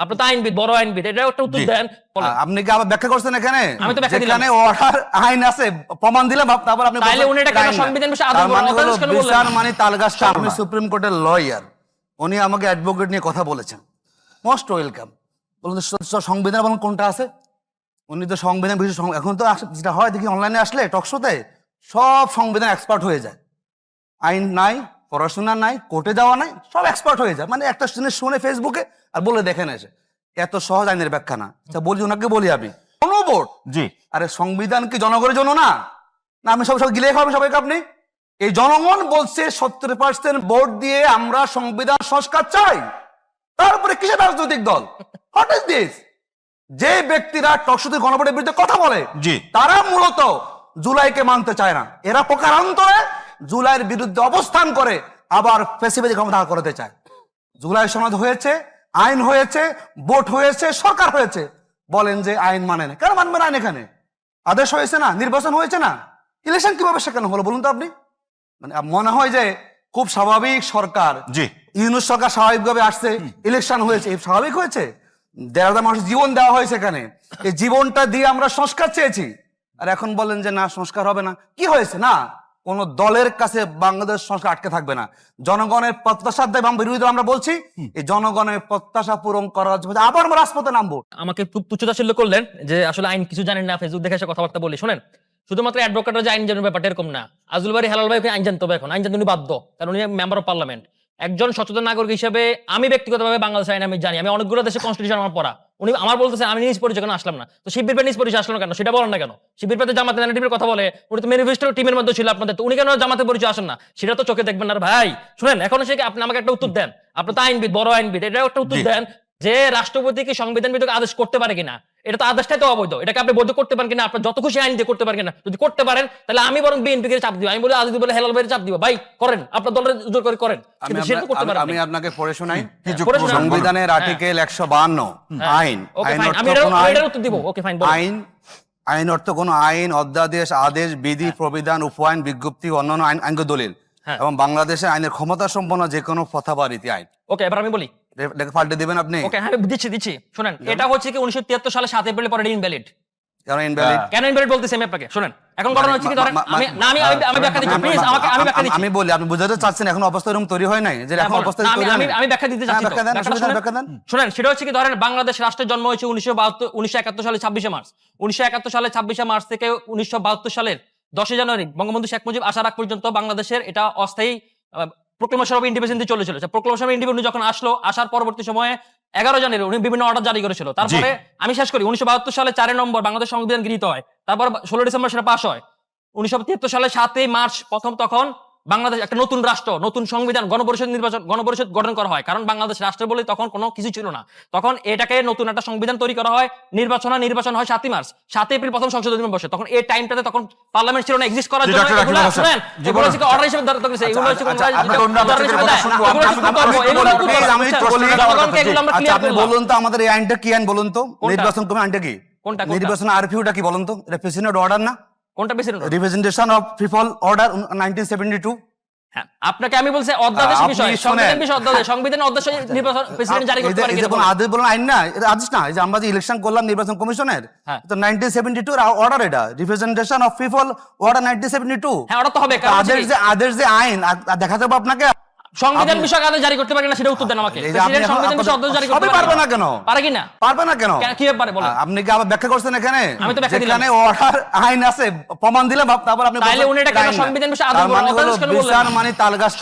আপনি তো আইনবিদ, বড় আইনবিদ, এটা একটা উত্তর দেন। আপনি কি আবার ব্যাখ্যা করছেন এখানে? আমি তো ব্যাখ্যা দিলাম। এখানে অর্ডার আইন আছে, প্রমাণ দিলাম, তারপর আপনি তাহলে উনি এটা কেন সংবিধান বিষয়ে আদৌ বিচার মানে তালগাছটা। আমি সুপ্রিম কোর্টের লয়ার, উনি আমাকে অ্যাডভোকেট নিয়ে কথা বলেছেন, মোস্ট ওয়েলকাম। বলুন তো সংবিধান বলুন কোনটা আছে? উনি তো সংবিধান বিষয় এখন তো যেটা হয় দেখি অনলাইনে আসলে টকশোতে সব সংবিধান এক্সপার্ট হয়ে যায়। আইন নাই, পড়াশোনা নাই, কোর্টে যাওয়া নাই, সব এক্সপার্ট হয়ে যায়। মানে একটা জিনিস শুনে ফেসবুকে আর বলে দেখেন এসে, এত সহজ আইনের ব্যাখ্যা না। বলি ওনাকে বলি আমি কোনো ভোট জি, আরে সংবিধান কি জনগণের জন্য না? না আমি সব গিলে খাবেন সবাইকে আপনি? এই জনগণ বলছে 70% ভোট দিয়ে আমরা সংবিধান সংস্কার চাই, তারপরে কিসের রাজনৈতিক দল? What is this? যে ব্যক্তিরা টকশোতে গণভোটের বিরুদ্ধে কথা বলে জি। তারা মূলত জুলাইকে মানতে চায় না। এরা প্রকারান্তরে জুলাইয়ের বিরুদ্ধে অবস্থান করে আবার ফ্যাসিবাদী ক্ষমতা করতে চায়। জুলাই সনদ হয়েছে, আইন হয়েছে, ভোট হয়েছে, সরকার হয়েছে, বলেন যে আইন মানে না। কেন মানবেন আইন? এখানে আদেশ হয়েছে না, নির্বাচন হয়েছে না, ইলেকশন কিভাবে সেখানে হলো বলুন তো আপনি? মানে মনে হয় যে খুব স্বাভাবিক সরকার, জি। ইউনূস সরকার স্বাভাবিকভাবে আসছে, ইলেকশন হয়েছে, স্বাভাবিক হয়েছে। ১,৫০০ মানুষ জীবন দেওয়া হয়েছে এখানে, এই জীবনটা দিয়ে আমরা সংস্কার চেয়েছি, আর এখন বলেন যে না সংস্কার হবে না। কি হয়েছে? না, কোন দলের কাছে বাংলাদেশ সংস্কার আটকে থাকবে না। জনগণের প্রত্যাশা দেয়, বিরোধী আমরা বলছি এই জনগণের প্রত্যাশা পূরণ করার জন্য আবার আমরা রাজপথে নামবো। আমাকে খুব তুচ্ছতাচ্ছিল্য করলেন যে আসলে আইন কিছু জানেন না, ফেসবুক দেখে এসে কথাবার্তা বলি। শোনেন, শুধুমাত্র অ্যাডভোকেটরা যে আইন জানার ব্যাপারটা এরকম না। আজুল বাড়ি হেলাল ভাইকে আইন জানতে হবে, এখন আইন জানতে উনি বাধ্য, কারণ উনি মেম্বার অফ পার্লামেন্ট। একজন সচেতন নাগরিক হিসেবে আমি ব্যক্তিগতভাবে বাংলাদেশের আইন আমি জানি, আমি অনেকগুলো দেশে কনস্টিটিউশন আমার পড়া। উনি আমার বলতেছেন আমি নিজ পরিচয় কেন আসলাম না, তো শিবির নিজ পরিচয় আসলো না কেন সেটা বলেন না কেন? শিবির জামাতে টিমের কথা বলে, উনি তো ম্যানিফেস্টো টিমের মধ্যে ছিল আপনাদের, তো উনি কেন জামাতে পরিচয় আসেন না সেটা তো চোখে দেখবেন না ভাই। শুনেন, এখন সে আপনি আমাকে একটা উত্তর দেন, আপনি তো আইনবিদ, বড় আইনবিদ, এটা একটা উত্তর দেন যে রাষ্ট্রপতি কি সংবিধান বিধি আদেশ করতে পারে কিনা? এটা তো আদেশটাই তো অবৈধ, এটাকে আপনি বৈধ করতে পারেন কিনা? আপনার যত খুশি আইন দিয়ে করতে পারেন কিনা? যদি করতে পারেন তাহলে আমি বরং বিএনপি কে চাপ দিব, আমি বলি আদিত্য বলে হেলাল ভাইয়ের চাপ দিব, ভাই করেন, আপনার দলের জোর করে করেন। কিন্তু সেটা করতে পারেন। আমি আপনাকে পড়ে শোনাই শোনান। সংবিধানের আর্টিকেল 152 আইন। ওকে ফাইন, আমি এটার উত্তর দিব। ওকে ফাইন, আইন আইন অর্থ কোন আইন, অধ্যাদেশ, আদেশ, বিধি, প্রবিধান, উপআইন, বিজ্ঞপ্তি, অন্যান্য আইন দলিল এবং বাংলাদেশের আইনের ক্ষমতা সম্পন্ন যে কোনো প্রথা বা রীতি আইন। ওকে, এবার আমি বলি, পাল্টে দিবেন আপনি? ওকে হ্যাঁ দিচ্ছি। শুনেন, এটা হচ্ছে কি 1973 সালে 7 এপ্রিল পরে ইনভ্যালিড। কেন ইনভ্যালিড বলতেছি আমি আপনাকে? শুনেন, এখন ঘটনা হচ্ছে কি, ধরেন আমি ব্যাখ্যা দিচ্ছি, প্লিজ আমাকে আমি ব্যাখ্যা দিচ্ছি। আমি বলি, আপনি বুঝাতে চাচ্ছেন এখন অবস্থা এরকম তৈরি হয় নাই যে এখন অবস্থা তৈরি হয় নাই? আমি ব্যাখ্যা দিতে চাচ্ছি। ব্যাখ্যা দেন। শুনেন, সেটা হচ্ছে কি, ধরেন বাংলাদেশ রাষ্ট্রের জন্ম হয়েছে 1971 সালে 26শে মার্চ। 1971 সালে 26শে মার্চ থেকে 1972 সালের 10 জানুয়ারি বঙ্গবন্ধু শেখ মুজিব আসার আগ পর্যন্ত বাংলাদেশের এটা অস্থায়ী প্রোক্লেমেশন অফ ইন্ডিপেন্ডেন্স চলেছিল। প্রোক্লেমেশন অফ ইন্ডিপেন্ডেন্স যখন আসলো, আসার পরবর্তী সময়ে 11 জানুয়ারি উনি বিভিন্ন অর্ডার জারি করেছিল। তারপরে আমি শেষ করি, 1972 সালে 4 নম্বর বাংলাদেশ সংবিধান গৃহীত হয়, তারপর 16 ডিসেম্বর সেটা পাস হয়। 1973 সালে 7 মার্চ তখন বাংলাদেশ একটা নতুন রাষ্ট্র, নতুন সংবিধান, গণপরিষদ গঠন করা হয়। কারণ বাংলাদেশ রাষ্ট্র বলে তখন কোনো কিছু ছিল না, তখন এটাকে নতুন একটা সংবিধান তৈরি করা হয়। নির্বাচন হয় 7 মার্চ, 7 এপ্রিল প্রথম সংসদ অধিবেশন বসে। তখন এই টাইমটাতে তখন পার্লামেন্ট ছিল না, এক্সিস্ট করার জন্য এগুলো হচ্ছে অর্ডার হিসেবে দরকার হচ্ছে, এগুলো হচ্ছে বলুন তো আমাদের এই আইনটা কি আইন বলুন তো? নির্বাচন কমিশন আইনটা কি? কোনটা? নির্বাচন আরপিওটা কি বলুন তো? এটা প্রেসিডেন্ট অর্ডার না? কোনটা president? Representation of people order 1972। হ্যাঁ, আপনাকে আমি বলছি অধ্যাদেশ বিষয়, সংবিধান বিষয়, অধ্যাদেশ, সংবিধান অধ্যাদেশ নির্বাচন প্রেসিডেন্ট জারি করতে পারে। এটা কোন আদেশ বলেন, আইন না, এটা আদেশ না। এই যে আমরা যে ইলেকশন করলাম নির্বাচন কমিশনের, তো 1972 এর অর্ডার, এটা রিপ্রেজেন্টেশন অফ পিপল অর্ডার 1972। হ্যাঁ, অর্ডার তো হবে। আদেশ যে আইন দেখাতে হবে আপনাকে। সংবিধান বিষয়ক আদেশ জারি করতে পারে না সেটা উত্তর দেন আমাকে। প্রেসিডেন্ট সংবিধান বিষয়ক আদেশ জারি করতে পারবে না কেন? পারে কিনা? পারবে না কেন? কি ব্যাপারে বলেন? আপনি কি আবার ব্যাখ্যা করছেন এখানে? আমি তো ব্যাখ্যা দিলাম। এখানে অর্ডার আইন আছে, প্রমাণ দিলাম, তারপর আপনি তাহলে উনি এটা কেন সংবিধান বিষয়ে আদৌ বলেন? বিচার মানে তালগাছটা।